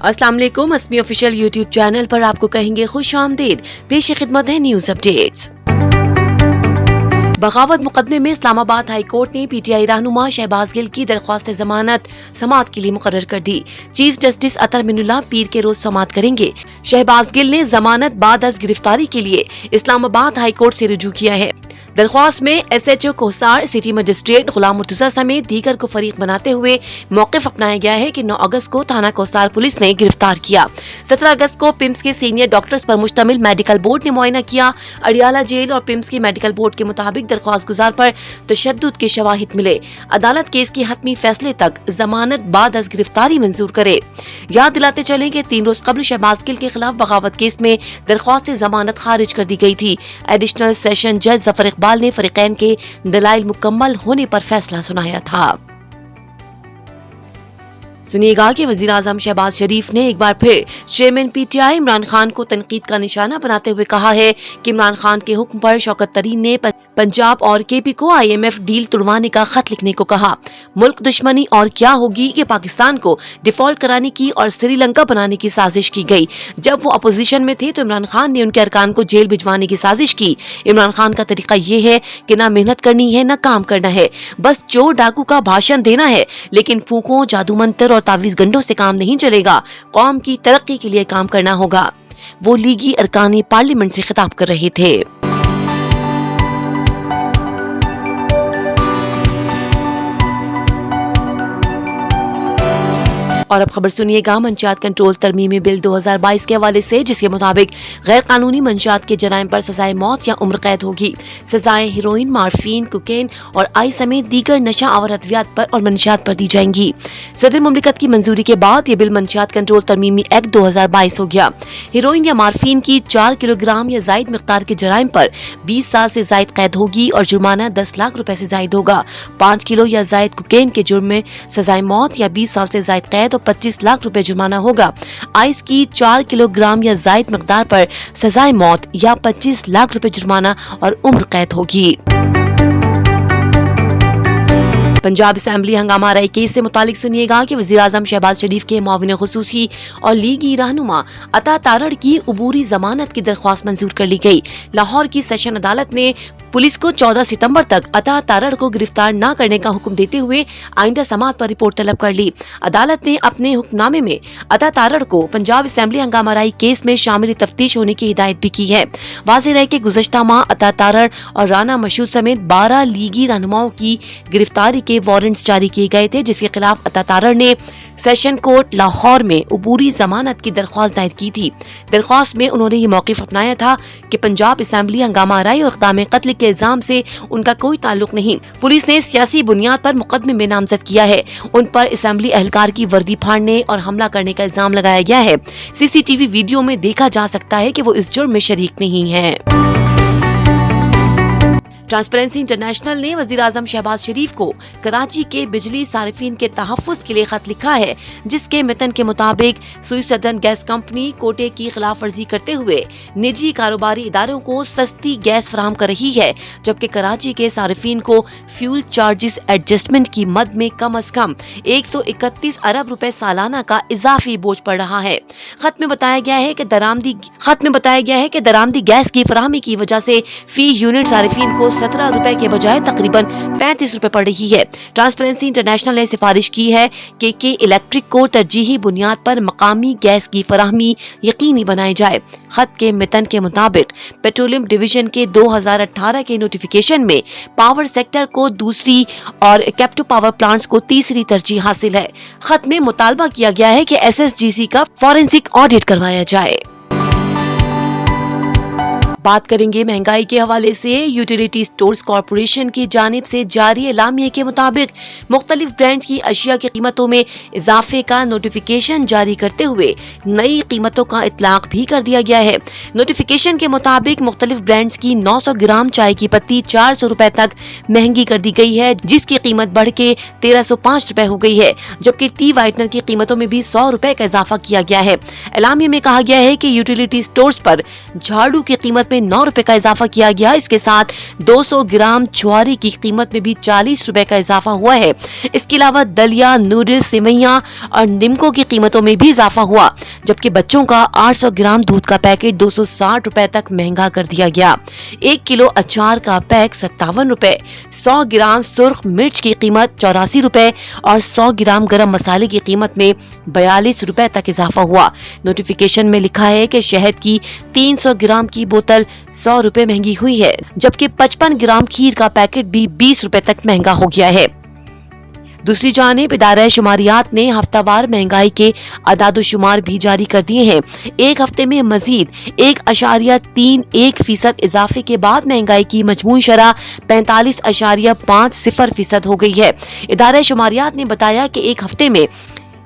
अस्सलाम वालेकुम। अस्मी official YouTube channel पर आपको कहेंगे खुश आमदीद। पेश खिदमत है न्यूज अपडेट्स। बगावत मुकदमे में इस्लामाबाद हाई कोर्ट ने पीटीआई रहनुमा शहबाज गिल की दरख्वास्त जमानत समाअत के लिए मुकर्रर कर दी। चीफ जस्टिस अतर मिनुल्लाह पीर के रोज समाअत करेंगे। शहबाज गिल ने जमानत बाद अज गिरफ्तारी के लिए इस्लामाबाद हाई कोर्ट से रुजू किया है। दरख्वास्त में SHO कोसार, सिटी मजिस्ट्रेट गुलाम मुर्तजा समेत दीगर को फरीक बनाते हुए मौक़िफ़ अपनाया गया है कि 9 अगस्त को थाना कोसार पुलिस ने गिरफ्तार किया। 17 अगस्त को पिम्स के सीनियर डॉक्टर्स पर मुश्तमिल मेडिकल बोर्ड ने मुआयना किया। अडियाला जेल और पिम्स के मेडिकल बोर्ड के मुताबिक दरख्वास्त गुजार पर तशद्दुद के शवाहिद मिले। अदालत केस के हतमी फैसले तक जमानत बाद अज गिरफ्तारी मंजूर करे। याद दिलाते चले कि 3 रोज कबल शहबाज गिल के खिलाफ बगावत केस में दरख्वास्त जमानत खारिज कर दी गई थी। एडिशनल सेशन जज जफर इकबाल ने फरीकैन के दलाइल मुकम्मल होने पर फैसला सुनाया था। सुनिएगा कि वजीर आजम शहबाज शरीफ ने एक बार फिर चेयरमैन PTI इमरान खान को तनकीद का निशाना बनाते हुए कहा है कि इमरान खान के हुक्म पर शौकत तरीन ने पंजाब और KP को IMF डील तुड़वाने का खत लिखने को कहा। मुल्क दुश्मनी और क्या होगी कि पाकिस्तान को डिफॉल्ट कराने की और श्रीलंका बनाने की साजिश की गई। जब वो अपोजिशन में थे तो इमरान खान ने उनके अरकान को जेल भिजवाने की साजिश की। इमरान खान का तरीका ये है कि ना मेहनत करनी है ना काम करना है, बस चोर डाकू का भाषण देना है, लेकिन फूकों, जादू मंत्र और तावीज गंडों से काम नहीं चलेगा। कौम की तरक्की के लिए काम करना होगा। वो लीगी अरकान पार्लियामेंट से खिताब कर रहे थे। और अब खबर सुनिएगा मंशियात कंट्रोल तरमीमी बिल 2022 के हवाले से, जिसके मुताबिक गैर कानूनी मंशियात के जराइम पर सजाए मौत या उम्र कैद होगी। सजाएं हीरोइन, मार्फीन, कोकेन और आई समेत दीगर नशा आवर अद्वियात पर और मंशियात पर दी जाएंगी। सदर मुमलिकत की मंजूरी के बाद ये बिल मंशियात कंट्रोल तरमीमी एक्ट 2022 हो गया। हीरोइन या मार्फीन की 4 किलोग्राम या जायद मिकदार के जराइम पर 20 साल से जायद कैद होगी और जुर्माना 10 लाख रुपए से जायद होगा। 5 किलो या जायद कोकेन के जुर्म में सजाए मौत या 20 साल से जायद कैद 25 लाख रुपए जुर्माना होगा। आइस की 4 किलोग्राम या जायद मिकदार पर सजाए मौत या 25 लाख रुपए जुर्माना और उम्र कैद होगी। पंजाब असेंबली हंगामा आरई केस से मुतालिक सुनिएगा कि वज़ीर आज़म शहबाज शरीफ के मुआविन खुसूसी और लीगी रहनुमा अता तारड़ की उबूरी जमानत की दरख्वास्त मंजूर कर ली गई। लाहौर की सेशन अदालत ने पुलिस को 14 सितंबर तक अता तारड़ को गिरफ्तार न करने का हुक्म देते हुए आइंदा समाअत पर रिपोर्ट तलब कर ली। अदालत ने अपने हुक्मनामे में अता तारड़ को पंजाब असेंबली हंगामा आरई केस में शामिल तफ्तीश होने की हिदायत भी की है। वाज़ेह रहे कि गुज़श्ता माह अता तारड़ और राना मशहूद समेत 12 लीगी रहनुमाओं की गिरफ्तारी के वारंट्स जारी किए गए थे, जिसके खिलाफ अता तारड़ ने सेशन कोर्ट लाहौर में उबूरी जमानत की दरख्वास्त दायर की थी। दरख्वास्त में उन्होंने ये मौक़िफ़ अपनाया था कि पंजाब असेंबली हंगामा आरई और इक़दाम कत्ल के इल्जाम से उनका कोई ताल्लुक नहीं। पुलिस ने सियासी बुनियाद पर मुकदमे में नामजद किया है। उन पर असेंबली एहलकार की वर्दी फाड़ने और हमला करने का इल्जाम लगाया गया है। CCTV वीडियो में देखा जा सकता है कि वो इस जुर्म में शरीक नहीं है। ट्रांसपेरेंसी इंटरनेशनल ने वज़ीर आज़म शहबाज शरीफ को कराची के बिजली सारिफीन के तहफ़्फ़ुज़ के लिए खत लिखा है, जिसके मतन के मुताबिक सुई सदर्न गैस कंपनी कोटे की खिलाफ वर्जी करते हुए निजी कारोबारी इदारों को सस्ती गैस फराहम कर रही है, जबकि कराची के सारिफीन को फ्यूल चार्जेस एडजस्टमेंट की मद में कम अज कम 131 अरब रुपए सालाना का इजाफी बोझ पड़ रहा है। खत में बताया गया है कि दरामदी गैस की फराहमी की वजह से फी यूनिट सारिफीन को 17 रुपए के बजाय तकरीबन 35 रुपए पड़ रही है। ट्रांसपेरेंसी इंटरनेशनल ने सिफारिश की है कि इलेक्ट्रिक को तरजीही बुनियाद पर मकामी गैस की फराहमी यकीनी बनाई जाए। खत के मतन के मुताबिक पेट्रोलियम डिवीजन के 2018 के नोटिफिकेशन में पावर सेक्टर को दूसरी और कैप्टिव पावर प्लांट्स को तीसरी तरजीह हासिल है। खत में मुतालबा किया गया है कि SSGC का फॉरेंसिक ऑडिट करवाया जाए। बात करेंगे महंगाई के हवाले से। यूटिलिटी स्टोर्स कॉरपोरेशन की जानिब से जारी एलामिये के मुताबिक मुख्तलिफ ब्रांड्स की अशिया की कीमतों में इजाफे का नोटिफिकेशन जारी करते हुए नई कीमतों का इतलाक भी कर दिया गया है। नोटिफिकेशन के मुताबिक मुख्तलिफ ब्रांड्स की 900 ग्राम चाय की पत्ती 400 रुपए तक महंगी कर दी गई है, जिसकी कीमत बढ़ के 1305 रुपए हो गई है, जबकि टी वाइटनर की कीमतों में भी 100 रुपए का इजाफा किया गया है। एलामिये में कहा गया है कि यूटिलिटी स्टोर्स पर झाड़ू की कीमत कीमत में 9 रुपए का इजाफा किया गया। इसके साथ 200 ग्राम छुआरी की कीमत में भी 40 रुपए का इजाफा हुआ है। इसके अलावा दलिया, नूडल्स, सेवैयां और निमको की कीमतों में भी इजाफा हुआ, जबकि बच्चों का 800 ग्राम दूध का पैकेट 260 रुपए तक महंगा कर दिया गया। 1 किलो अचार का पैक 57 रुपए, 100 ग्राम सुर्ख मिर्च की कीमत 84 रुपए और 100 ग्राम गरम मसाले की कीमत में 42 रुपए तक इजाफा हुआ। नोटिफिकेशन में लिखा है कि शहद की 300 ग्राम की बोतल 100 रुपए महंगी हुई है, जबकि 55 ग्राम खीर का पैकेट भी 20 रुपए तक महंगा हो गया है। दूसरी जानिब इदारा शुमारियात ने हफ्तावार महंगाई के अदाद-ओ-शुमार भी जारी कर दिए हैं। एक हफ्ते में मजीद 1.31% इजाफे के बाद महंगाई की मजमूई शरह 45.50% हो गई है। इदारा शुमारियात ने बताया कि एक हफ्ते में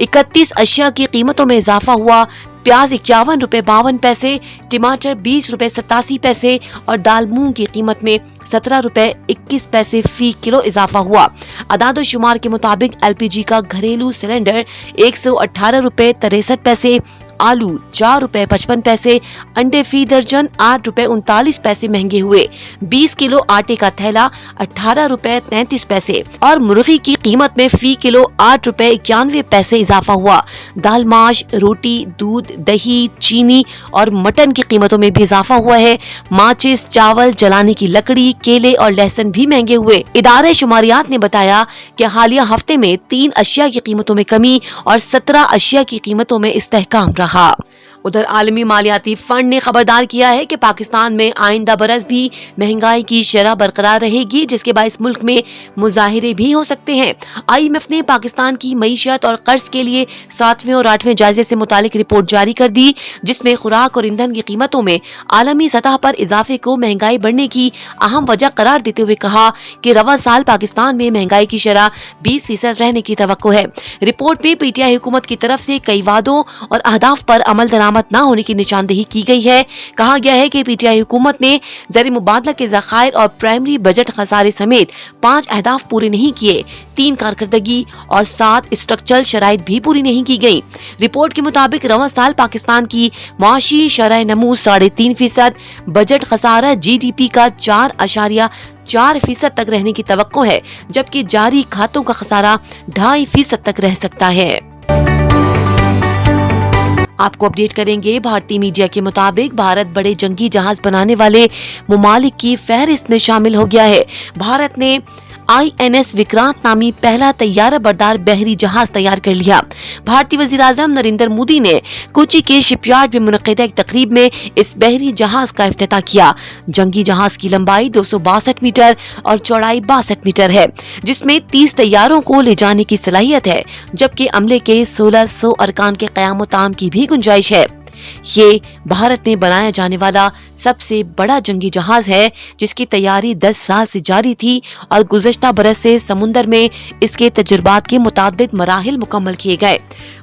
31 अशिया की कीमतों में इजाफा हुआ। प्याज 51 रुपए 52 पैसे, टमाटर 20 रुपए 87 पैसे और दाल मूंग की कीमत में 17 रुपए 21 पैसे फी किलो इजाफा हुआ। अदाद शुमार के मुताबिक LPG का घरेलू सिलेंडर 118 रुपए 63 पैसे, आलू 4 रुपए 55 पैसे, अंडे फी दर्जन 8 रुपए 39 पैसे महंगे हुए। 20 किलो आटे का थैला 18 रुपए 33 पैसे और मुर्गी की कीमत में फी किलो 8 रुपए 91 पैसे इजाफा हुआ। दाल, माश, रोटी, दूध, दही, चीनी और मटन की कीमतों में भी इजाफा हुआ है। माचिस, चावल, जलाने की लकड़ी, केले और लहसुन भी महंगे हुए। इदारे शुमारियात ने बताया कि हालिया हफ्ते में 3 अशिया की कीमतों में कमी और 17 अशिया की कीमतों में इस्तेहकाम रहा। उधर आलमी मालियाती फंड ने खबरदार किया है कि पाकिस्तान में आइंदा बरस भी महंगाई की शरह बरकरार रहेगी, जिसके बाइस मुल्क में मुजाहिरे भी हो सकते हैं। IMF ने पाकिस्तान की मईशत और कर्ज के लिए 7वें और 8वें जायजे से मुतालिक रिपोर्ट जारी कर दी, जिसमें खुराक और ईंधन की कीमतों में आलमी सतह पर इजाफे को महंगाई बढ़ने की अहम वजह करार देते हुए कहा कि रवा साल पाकिस्तान में महंगाई की शरह 20% रहने की तवक्को है। रिपोर्ट में PTI हुकूमत की तरफ से कई वादों और अहदाफ पर अमल दरामद न होने की निशानदेही की गई है। कहा गया है कि PTI हुकूमत ने ज़र मुबादला के ज़खायर और प्राइमरी बजट खसारे समेत 5 अहदाफ पूरे नहीं किए, 3 कारकर्दगी और 7 स्ट्रक्चरल शराइत भी पूरी नहीं की गई। रिपोर्ट के मुताबिक रवा साल पाकिस्तान की माशी शरह नमू 3.5%, बजट खसारा GDP का 4.4% तक रहने की तवक्को है, जबकि जारी खातों का खसारा 2.5% तक रह सकता है। आपको अपडेट करेंगे। भारतीय मीडिया के मुताबिक भारत बड़े जंगी जहाज बनाने वाले मुमालिक की फहरिस्त में शामिल हो गया है। भारत ने INS विक्रांत नामी पहला तैयारा बरदार बहरी जहाज तैयार कर लिया। भारतीय वज़ीर-ए-आज़म नरेंद्र मोदी ने कोची के शिपयार्ड में मुनक़िदा एक तकरीब में इस बहरी जहाज का इफ्तिताह किया। जंगी जहाज की लंबाई 262 मीटर और चौड़ाई 62 मीटर है, जिसमें 30 तैयारों को ले जाने की सलाहियत है, जबकि अमले के 1600 अरकान के क़याम ताम की भी गुंजाइश है। ये भारत में बनाया जाने वाला सबसे बड़ा जंगी जहाज है, जिसकी तैयारी 10 साल से जारी थी और गुज़श्ता बरस से समुंदर में इसके तजुर्बात के मुताद्दिद मराहिल मुकम्मल किए गए।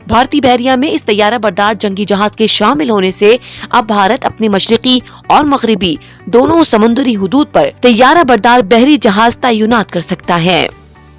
भारतीय बहरिया में इस तैयारा बरदार जंगी जहाज के शामिल होने से अब भारत अपने मशरिकी और मगरिबी दोनों समुद्री हुदूद पर तैयारा बरदार बहरी जहाज तैनात कर सकता है।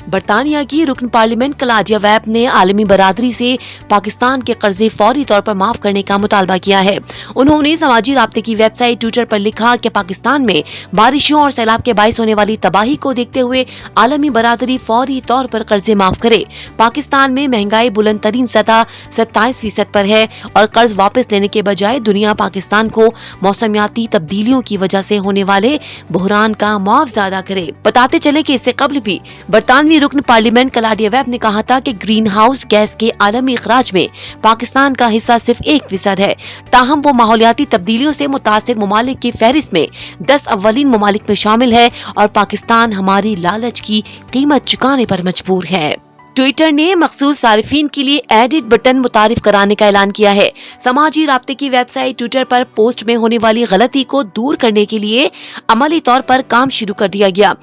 बरतानिया की रुकन पार्लियामेंट क्लाडिया वेब ने आलमी बरादरी से पाकिस्तान के कर्जे फौरी तौर पर माफ करने का मुतालबा किया है। उन्होंने समाजी राब्ते की वेबसाइट ट्विटर पर लिखा कि पाकिस्तान में बारिशों और सैलाब के बाइस होने वाली तबाही को देखते हुए आलमी बरादरी फौरी तौर पर कर्जे माफ करे। पाकिस्तान में महंगाई बुलंद तरीन सतह 27% पर है और कर्ज वापस लेने के बजाय दुनिया पाकिस्तान को मौसमियाती तब्दीलियों की वजह से होने वाले बहरान का मुआवजा अदा करे। बताते चले कि इससे कबल भी बरतानवी रुकन पार्लियामेंट क्लाडिया वेब ने कहा था कि ग्रीन हाउस गैस के आलमी इखराज में पाकिस्तान का हिस्सा सिर्फ 1% है। ताहम वो माहौलियाती तब्दीलियों से मुतासिर ममालिक की फहरिस्त में 10 अव्वलीन ममालिक में शामिल है और पाकिस्तान हमारी लालच की कीमत चुकाने पर मजबूर है। ट्विटर ने मखसूस सारिफीन के लिए एडिट बटन मुतारिफ कराने का ऐलान किया है। समाजी राब्ते की वेबसाइट ट्विटर पर पोस्ट में होने वाली गलती को दूर करने के लिए अमली तौर पर काम शुरू कर दिया गया।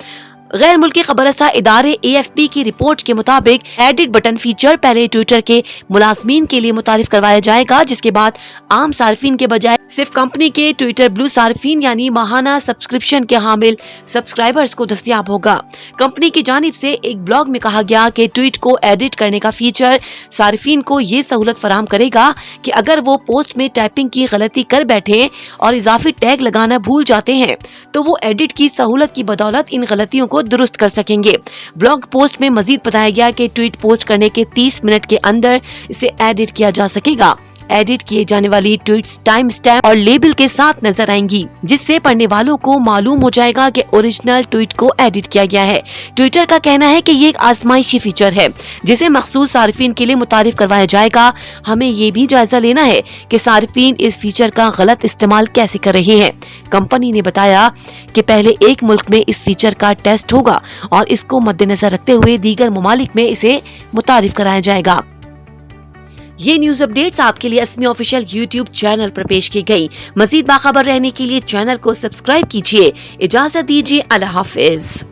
غیر ملکی خبررساں ادارے AFP کی رپورٹ کے مطابق ایڈٹ بٹن فیچر پہلے ٹویٹر کے ملازمین کے لیے متعارف کروایا جائے گا، جس کے بعد عام صارفین کے بجائے صرف کمپنی کے ٹویٹر بلو صارفین یعنی ماہانہ سبسکرپشن کے حامل سبسکرائبرز کو دستیاب ہوگا۔ کمپنی کی جانب سے ایک بلاگ میں کہا گیا کہ ٹویٹ کو ایڈٹ کرنے کا فیچر صارفین کو یہ سہولت فراہم کرے گا کہ اگر وہ پوسٹ میں ٹائپنگ کی غلطی کر بیٹھے اور اضافی ٹیگ لگانا بھول جاتے ہیں تو وہ ایڈٹ کی سہولت کی بدولت ان غلطیوں کو درست کر سکیں گے۔ بلاگ پوسٹ میں مزید بتایا گیا کہ ٹویٹ پوسٹ کرنے کے 30 منٹ کے اندر اسے ایڈٹ کیا جا سکے گا۔ ایڈٹ کیے جانے والی ٹویٹس ٹائم سٹیمپ اور لیبل کے ساتھ نظر آئیں گی، جس سے پڑھنے والوں کو معلوم ہو جائے گا کہ اوریجنل ٹویٹ کو ایڈٹ کیا گیا ہے۔ ٹویٹر کا کہنا ہے کہ یہ ایک آزمائشی فیچر ہے جسے مخصوص صارفین کے لیے متعارف کروایا جائے گا۔ ہمیں یہ بھی جائزہ لینا ہے کہ صارفین اس فیچر کا غلط استعمال کیسے کر رہے ہیں۔ کمپنی نے بتایا کہ پہلے ایک ملک میں اس فیچر کا ٹیسٹ ہوگا اور اس کو مد نظر رکھتے ہوئے دیگر ممالک میں اسے متعارف کرایا جائے گا۔ یہ نیوز اپڈیٹس آپ کے لیے اسمی آفیشیل YouTube چینل پر پیش کی گئی۔ مزید باخبر رہنے کے لیے چینل کو سبسکرائب کیجیے۔ اجازت دیجیے، اللہ حافظ۔